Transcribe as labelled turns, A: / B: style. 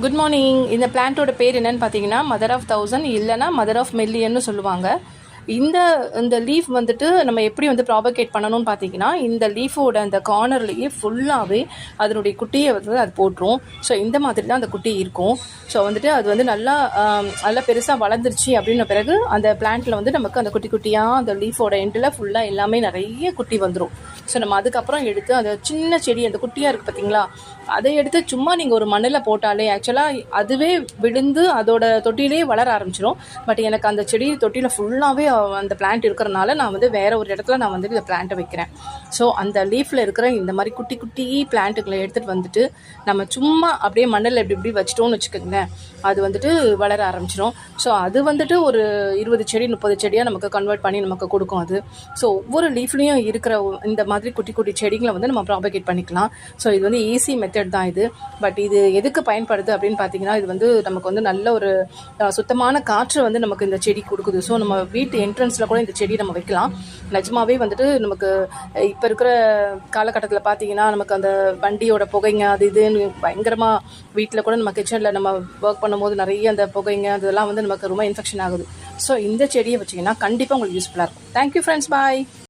A: Good morning. இந்த பிளான்ட்டோட பேர் என்னன்னு பார்த்தீங்கன்னா மதர் ஆஃப் 1000 இல்லைனா மதர் ஆஃப் மில்லியன்னு சொல்லுவாங்க. இந்த லீஃப் வந்துட்டு நம்ம எப்படி வந்து ப்ராபகேட் பண்ணணும்னு பார்த்தீங்கன்னா, இந்த லீஃபோட அந்த கார்னர்லேயே ஃபுல்லாகவே அதனுடைய குட்டியை வந்து அது போட்டுரும். ஸோ இந்த மாதிரி தான் அந்த குட்டி இருக்கும். ஸோ வந்துட்டு அது வந்து நல்லா பெருசாக வளர்ந்துருச்சு அப்படின்ன பிறகு அந்த பிளான்ட்டில் வந்து நமக்கு அந்த குட்டி குட்டியாக அந்த லீஃபோட எண்டில் ஃபுல்லாக எல்லாமே நிறைய குட்டி வந்துடும். ஸோ நம்ம அதுக்கப்புறம் எடுத்து அந்த சின்ன செடி அந்த குட்டியாக இருக்குது பார்த்தீங்களா, அதை எடுத்து சும்மா நீங்கள் ஒரு மண்ணில் போட்டாலே ஆக்சுவலாக அதுவே விழுந்து அதோட தொட்டிலே வளர ஆரம்பிச்சிடும். பட் எனக்கு அந்த செடி தொட்டியில் ஃபுல்லாகவே அந்த பிளான்ட் இருக்கிறனால நான் வந்து வேறு ஒரு இடத்துல நான் வந்து இந்த பிளான்ட்டை வைக்கிறேன். ஸோ அந்த லீஃபில் இருக்கிற இந்த மாதிரி குட்டி குட்டி பிளான்ட்டுகளை எடுத்துகிட்டு வந்துட்டு நம்ம சும்மா அப்படியே மண்ணில் இப்படி வச்சிட்டோம்னு வச்சுக்கோங்களேன், அது வந்துட்டு வளர ஆரம்பிச்சிடும். ஸோ அது வந்துட்டு ஒரு 20 செடி 30 செடியாக நமக்கு கன்வெர்ட் பண்ணி நமக்கு கொடுக்கும் அது. ஸோ ஒவ்வொரு லீஃப்லேயும் இருக்கிற இந்த மாதிரி குட்டி குட்டி செடிகளை வந்து நம்ம ப்ராபகேட் பண்ணிக்கலாம். ஸோ இது வந்து ஈஸி மெத்தட் தான் இது. பட் இது எதுக்கு பயன்படுது அப்படின்னு பார்த்தீங்கன்னா, இது வந்து நமக்கு வந்து நல்ல ஒரு சுத்தமான காற்று வந்து நமக்கு இந்த செடி கொடுக்குது. ஸோ நம்ம வீட்டு என்ட்ரன்ஸில் கூட இந்த செடி நம்ம வைக்கலாம். நிஜமாவே வந்துட்டு நமக்கு இப்போ இருக்கிற காலகட்டத்தில் பார்த்தீங்கன்னா, நமக்கு அந்த வண்டியோட புகைங்க அது இதுன்னு பயங்கரமாக வீட்டில் கூட நம்ம கிச்சனில் நம்ம ஒர்க் பண்ணும்போது நிறைய அந்த புகைங்க அதெல்லாம் வந்து நமக்கு ரொம்ப இன்ஃபெக்ஷன் ஆகுது. ஸோ இந்த செடியை வச்சிங்கன்னா கண்டிப்பாக உங்களுக்கு யூஸ்ஃபுல்லாக இருக்கும். தேங்க்யூ ஃப்ரெண்ட்ஸ், பாய்.